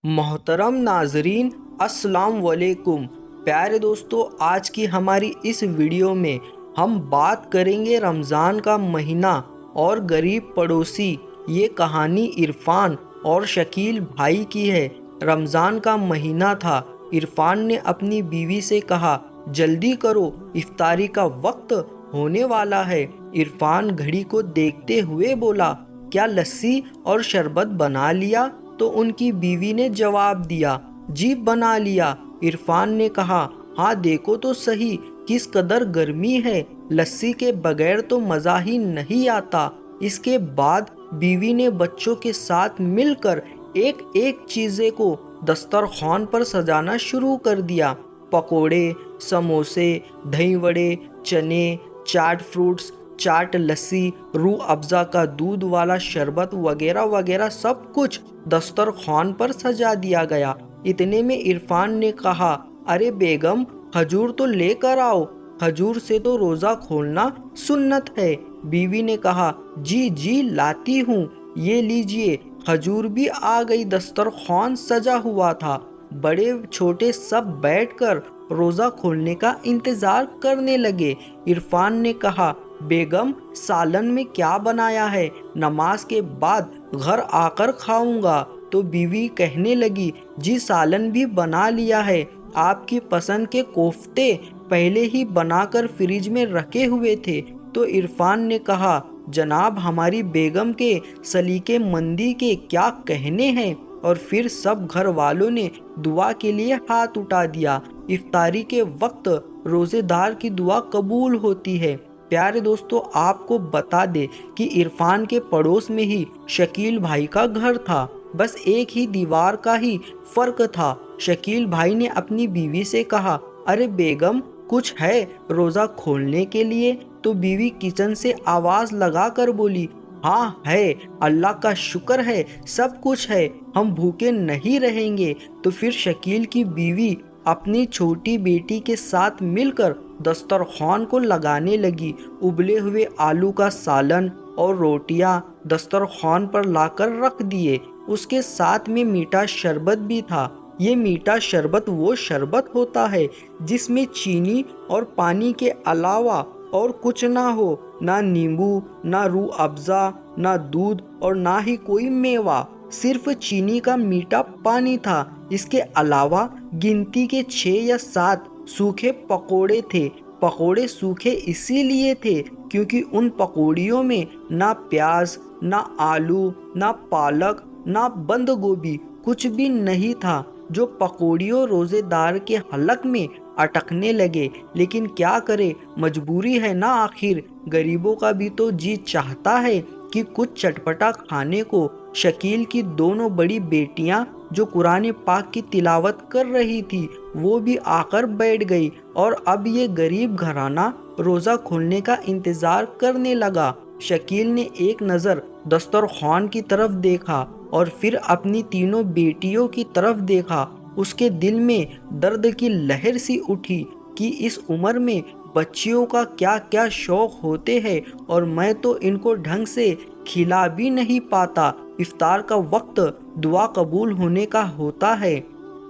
محترم ناظرین، السلام علیکم۔ پیارے دوستو، آج کی ہماری اس ویڈیو میں ہم بات کریں گے رمضان کا مہینہ اور غریب پڑوسی۔ یہ کہانی عرفان اور شکیل بھائی کی ہے۔ رمضان کا مہینہ تھا۔ عرفان نے اپنی بیوی سے کہا، جلدی کرو، افطاری کا وقت ہونے والا ہے۔ عرفان گھڑی کو دیکھتے ہوئے بولا، کیا لسی اور شربت بنا لیا؟ تو ان کی بیوی نے جواب دیا، جی بنا لیا۔ عرفان نے کہا، ہاں دیکھو تو صحیح کس قدر گرمی ہے، لسی کے بغیر تو مزہ ہی نہیں آتا۔ اس کے بعد بیوی نے بچوں کے ساتھ مل کر ایک ایک چیزیں کو دسترخوان پر سجانا شروع کر دیا۔ پکوڑے، سموسے، دہی وڑے، چنے، چاٹ فروٹس، چاٹ لسی، روح افزا کا دودھ والا شربت وغیرہ وغیرہ سب کچھ دسترخوان پر سجا دیا گیا۔ اتنے میں عرفان نے کہا، ارے بیگم، کھجور تو لے کر آؤ، کھجور سے تو روزہ کھولنا سنت ہے۔ بیوی نے کہا، جی جی لاتی ہوں، یہ لیجئے۔ کھجور بھی آ گئی۔ دسترخوان سجا ہوا تھا۔ بڑے چھوٹے سب بیٹھ کر روزہ کھولنے کا انتظار کرنے لگے۔ عرفان نے کہا، بیگم، سالن میں کیا بنایا ہے؟ نماز کے بعد گھر آ کر کھاؤں گا۔ تو بیوی کہنے لگی، جی سالن بھی بنا لیا ہے، آپ کی پسند کے کوفتے پہلے ہی بنا کر فریج میں رکھے ہوئے تھے۔ تو عرفان نے کہا، جناب، ہماری بیگم کے سلیقے مندی کے کیا کہنے ہیں۔ اور پھر سب گھر والوں نے دعا کے لیے ہاتھ اٹھا دیا۔ افطاری کے وقت روزے دار کی دعا قبول ہوتی ہے۔ پیارے دوستو، آپ کو بتا دے کہ عرفان کے پڑوس میں ہی شکیل بھائی کا گھر تھا۔ بس ایک ہی دیوار کا ہی فرق تھا۔ شکیل بھائی نے اپنی بیوی سے کہا، ارے بیگم، کچھ ہے روزہ کھولنے کے لیے؟ تو بیوی کچن سے آواز لگا کر بولی، ہاں ہے، اللہ کا شکر ہے، سب کچھ ہے، ہم بھوکے نہیں رہیں گے۔ تو پھر شکیل کی بیوی اپنی چھوٹی بیٹی کے ساتھ مل کر دسترخوان کو لگانے لگی۔ ابلے ہوئے آلو کا سالن اور روٹیاں دسترخوان پر لا کر رکھ دیے۔ اس کے ساتھ میں میٹھا شربت بھی تھا۔ یہ میٹھا شربت وہ شربت ہوتا ہے جس میں چینی اور پانی کے علاوہ اور کچھ نہ ہو، نہ نیمبو، نہ روح افزا، نہ دودھ اور نہ ہی کوئی میوہ، صرف چینی کا میٹھا پانی تھا۔ اس کے علاوہ گنتی کے 6 یا 7 سوکھے پکوڑے تھے۔ پکوڑے سوکھے اسی لیے تھے کیونکہ ان پکوڑیوں میں نہ پیاز، نہ آلو، نہ پالک، نہ بند گوبھی، کچھ بھی نہیں تھا، جو پکوڑیوں روزے دار کے حلق میں اٹکنے لگے۔ لیکن کیا کرے، مجبوری ہے نا آخر، غریبوں کا بھی تو جی چاہتا ہے کہ کچھ چٹپٹا کھانے کو۔ شکیل کی دونوں بڑی بیٹیاں جو قرآن پاک کی تلاوت کر رہی تھی، وہ بھی آ کر بیٹھ گئی، اور اب یہ غریب گھرانہ روزہ کھولنے کا انتظار کرنے لگا۔ شکیل نے ایک نظر دسترخوان کی طرف دیکھا اور پھر اپنی تینوں بیٹیوں کی طرف دیکھا۔ اس کے دل میں درد کی لہر سی اٹھی کہ اس عمر میں بچیوں کا کیا کیا شوق ہوتے ہیں، اور میں تو ان کو ڈھنگ سے کھلا بھی نہیں پاتا۔ افطار کا وقت دعا قبول ہونے کا ہوتا ہے۔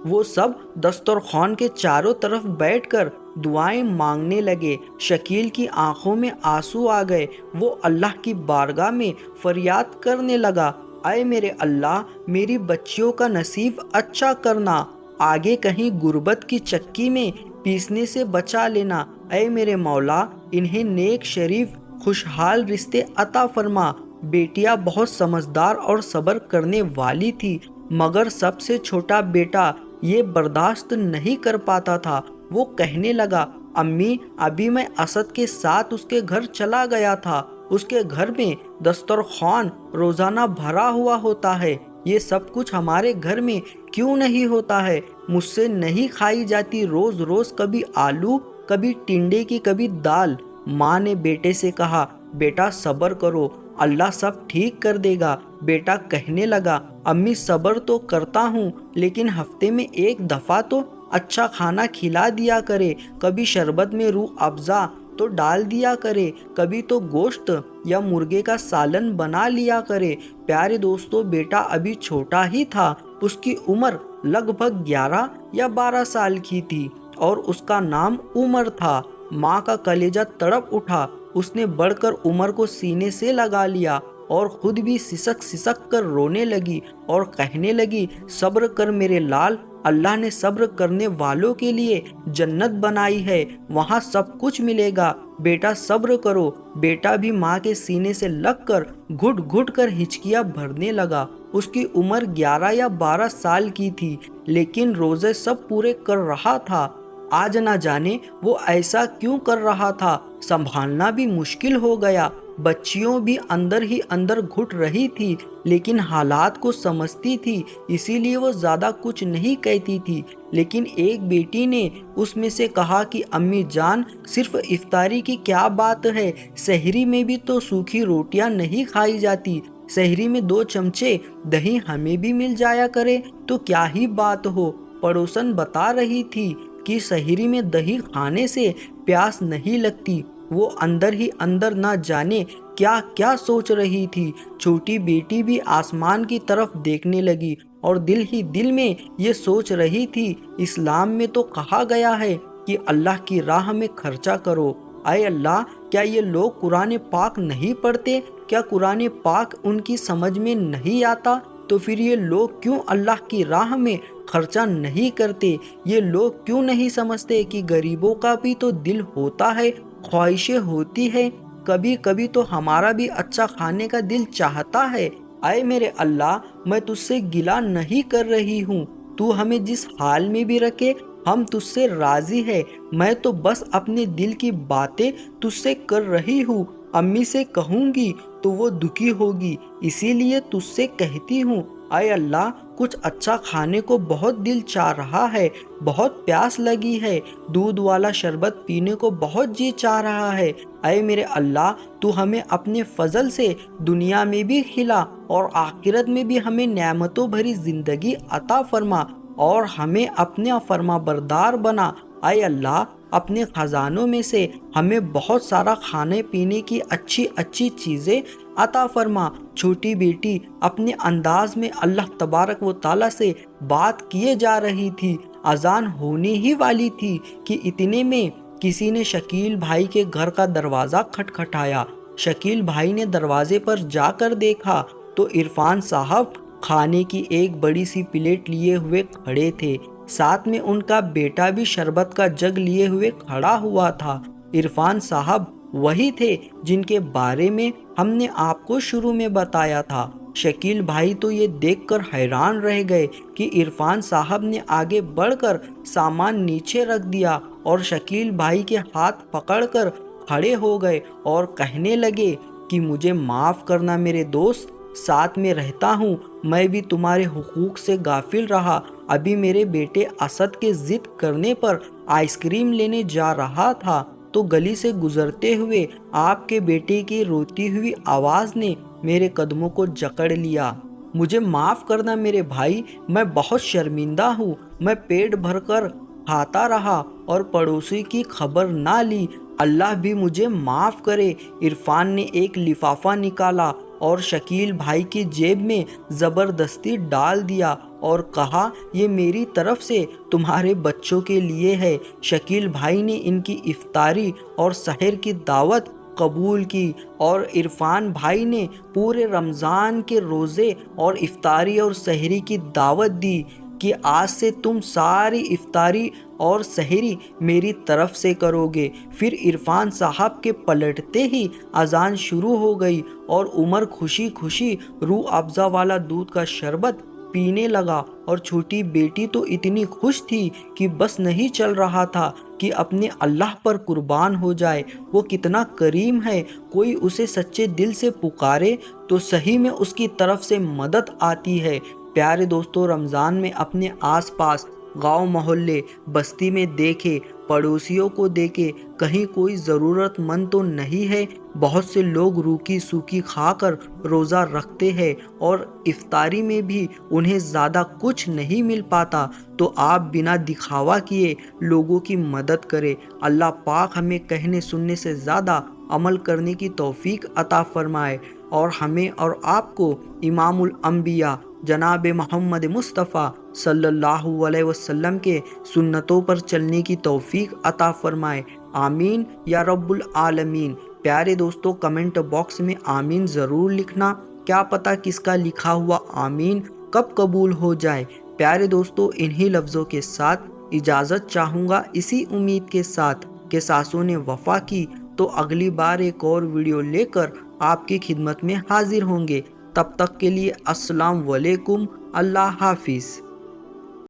وہ سب دسترخوان کے چاروں طرف بیٹھ کر دعائیں مانگنے لگے۔ شکیل کی آنکھوں میں آنسو آ گئے۔ وہ اللہ کی بارگاہ میں فریاد کرنے لگا، اے میرے اللہ، میری بچیوں کا نصیب اچھا کرنا، آگے کہیں غربت کی چکی میں پیسنے سے بچا لینا۔ اے میرے مولا، انہیں نیک، شریف، خوشحال رشتے عطا فرما۔ بیٹیاں بہت سمجھدار اور صبر کرنے والی تھی، مگر سب سے چھوٹا بیٹا یہ برداشت نہیں کر پاتا تھا۔ وہ کہنے لگا، امی، ابھی میں اسد کے ساتھ اس کے گھر چلا گیا تھا، اس کے گھر میں دسترخوان روزانہ بھرا ہوا ہوتا ہے، یہ سب کچھ ہمارے گھر میں کیوں نہیں ہوتا ہے؟ مجھ سے نہیں کھائی جاتی روز روز کبھی آلو، کبھی ٹنڈے کی، کبھی دال۔ ماں نے بیٹے سے کہا، بیٹا صبر کرو، اللہ سب ٹھیک کر دے گا۔ بیٹا کہنے لگا، امی صبر تو کرتا ہوں، لیکن ہفتے میں ایک دفعہ تو اچھا کھانا کھلا دیا کرے، کبھی شربت میں روح افزا تو ڈال دیا کرے، کبھی تو گوشت یا مرغے کا سالن بنا لیا کرے۔ پیارے دوستو، بیٹا ابھی چھوٹا ہی تھا، اس کی عمر لگ بھگ 11 یا 12 سال کی تھی اور اس کا نام عمر تھا۔ ماں کا کلیجہ تڑپ اٹھا، اس نے بڑھ کر عمر کو سینے سے لگا لیا اور خود بھی سسک سسک کر رونے لگی اور کہنے لگی، صبر کر میرے لال، اللہ نے صبر کرنے والوں کے لیے جنت بنائی ہے، وہاں سب کچھ ملے گا، بیٹا صبر کرو۔ بیٹا بھی ماں کے سینے سے لگ کر گھٹ گھٹ کر ہچکیاں بھرنے لگا۔ اس کی عمر 11 یا 12 سال کی تھی، لیکن روزے سب پورے کر رہا تھا۔ آج نہ جانے وہ ایسا کیوں کر رہا تھا، سنبھالنا بھی مشکل ہو گیا۔ بچیوں بھی اندر ہی اندر گھٹ رہی تھی، لیکن حالات کو سمجھتی تھی، اسی لیے وہ زیادہ کچھ نہیں کہتی تھی۔ لیکن ایک بیٹی نے اس میں سے کہا کہ امی جان، صرف افطاری کی کیا بات ہے، سحری میں بھی تو سوکھی روٹیاں نہیں کھائی جاتی، سحری میں 2 چمچے دہی ہمیں بھی مل جایا کرے تو کیا ہی بات ہو۔ پڑوسن بتا رہی تھی کہ سحری میں دہی کھانے سے پیاس نہیں لگتی۔ وہ اندر ہی اندر نہ جانے کیا کیا سوچ رہی تھی۔ چھوٹی بیٹی بھی آسمان کی طرف دیکھنے لگی اور دل ہی دل میں یہ سوچ رہی تھی، اسلام میں تو کہا گیا ہے کہ اللہ کی راہ میں خرچہ کرو۔ اے اللہ، کیا یہ لوگ قرآن پاک نہیں پڑھتے؟ کیا قرآن پاک ان کی سمجھ میں نہیں آتا؟ تو پھر یہ لوگ کیوں اللہ کی راہ میں خرچہ نہیں کرتے؟ یہ لوگ کیوں نہیں سمجھتے کہ غریبوں کا بھی تو دل ہوتا ہے، خواہشیں ہوتی ہے، کبھی کبھی تو ہمارا بھی اچھا کھانے کا دل چاہتا ہے۔ اے میرے اللہ، میں تجھ سے گلہ نہیں کر رہی ہوں، تو ہمیں جس حال میں بھی رکھے ہم تجھ سے راضی ہے۔ میں تو بس اپنے دل کی باتیں تجھ سے کر رہی ہوں، امی سے کہوں گی تو وہ دکھی ہوگی، اسی لیے تجھ سے کہتی ہوں۔ اے اللہ، کچھ اچھا کھانے کو بہت دل چاہ رہا ہے، بہت پیاس لگی ہے، دودھ والا شربت پینے کو بہت جی چاہ رہا ہے۔ اے میرے اللہ، تو ہمیں اپنے فضل سے دنیا میں بھی کھلا اور آخرت میں بھی ہمیں نعمتوں بھری زندگی عطا فرما اور ہمیں اپنا فرما بردار بنا۔ اے اللہ، اپنے خزانوں میں سے ہمیں بہت سارا کھانے پینے کی اچھی اچھی چیزیں عطا فرما۔ چھوٹی بیٹی اپنے انداز میں اللہ تبارک و تعالیٰ سے بات کیے جا رہی تھی۔ اذان ہونے ہی والی تھی کہ اتنے میں کسی نے شکیل بھائی کے گھر کا دروازہ کھٹکھٹایا۔ شکیل بھائی نے دروازے پر جا کر دیکھا تو عرفان صاحب کھانے کی ایک بڑی سی پلیٹ لیے ہوئے کھڑے تھے، ساتھ میں ان کا بیٹا بھی شربت کا جگ لیے ہوئے کھڑا ہوا تھا۔ عرفان صاحب وہی تھے جن کے بارے میں ہم نے آپ کو شروع میں بتایا تھا۔ شکیل بھائی تو یہ دیکھ کر حیران رہ گئے کہ عرفان صاحب نے آگے بڑھ کر سامان نیچے رکھ دیا اور شکیل بھائی کے ہاتھ پکڑ کر کھڑے ہو گئے اور کہنے لگے کہ مجھے معاف کرنا میرے دوست، ساتھ میں رہتا ہوں، میں بھی تمہارے حقوق سے غافل رہا۔ ابھی میرے بیٹے اسد کے ضد کرنے پر آئس کریم لینے جا رہا تھا تو گلی سے گزرتے ہوئے آپ کے بیٹے کی روتی ہوئی آواز نے میرے قدموں کو جکڑ لیا۔ مجھے معاف کرنا میرے بھائی، میں بہت شرمندہ ہوں، میں پیٹ بھر کر کھاتا رہا اور پڑوسی کی خبر نہ لی، اللہ بھی مجھے معاف کرے۔ عرفان نے ایک لفافہ نکالا اور شکیل بھائی کی جیب میں زبردستی ڈال دیا اور کہا، یہ میری طرف سے تمہارے بچوں کے لیے ہے۔ شکیل بھائی نے ان کی افطاری اور سحر کی دعوت قبول کی اور عرفان بھائی نے پورے رمضان کے روزے اور افطاری اور سحری کی دعوت دی کہ آج سے تم ساری افطاری اور سحری میری طرف سے کرو گے۔ پھر عرفان صاحب کے پلٹتے ہی اذان شروع ہو گئی اور عمر خوشی خوشی روح افزا والا دودھ کا شربت پینے لگا اور چھوٹی بیٹی تو اتنی خوش تھی کہ بس نہیں چل رہا تھا کہ اپنے اللہ پر قربان ہو جائے۔ وہ کتنا کریم ہے، کوئی اسے سچے دل سے پکارے تو صحیح میں اس کی طرف سے مدد آتی ہے۔ پیارے دوستو، رمضان میں اپنے آس پاس گاؤں محلے بستی میں دیکھے پڑوسیوں کو دیکھے کہیں کوئی ضرورت مند تو نہیں ہے۔ بہت سے لوگ روکھی سوکھی کھا کر روزہ رکھتے ہیں اور افطاری میں بھی انہیں زیادہ کچھ نہیں مل پاتا، تو آپ بنا دکھاوا کیے لوگوں کی مدد کریں۔ اللہ پاک ہمیں کہنے سننے سے زیادہ عمل کرنے کی توفیق عطا فرمائے، اور ہمیں اور آپ کو امام الانبیاء جناب محمد مصطفیٰ صلی اللہ علیہ وسلم کے سنتوں پر چلنے کی توفیق عطا فرمائے۔ آمین یا رب العالمین۔ پیارے دوستو، کمنٹ باکس میں آمین ضرور لکھنا، کیا پتہ کس کا لکھا ہوا آمین کب قبول ہو جائے۔ پیارے دوستو، انہی لفظوں کے ساتھ اجازت چاہوں گا، اسی امید کے ساتھ کہ ساسوں نے وفا کی تو اگلی بار ایک اور ویڈیو لے کر آپ کی خدمت میں حاضر ہوں گے۔ تب تک کے لیے السلام علیکم، اللہ حافظ۔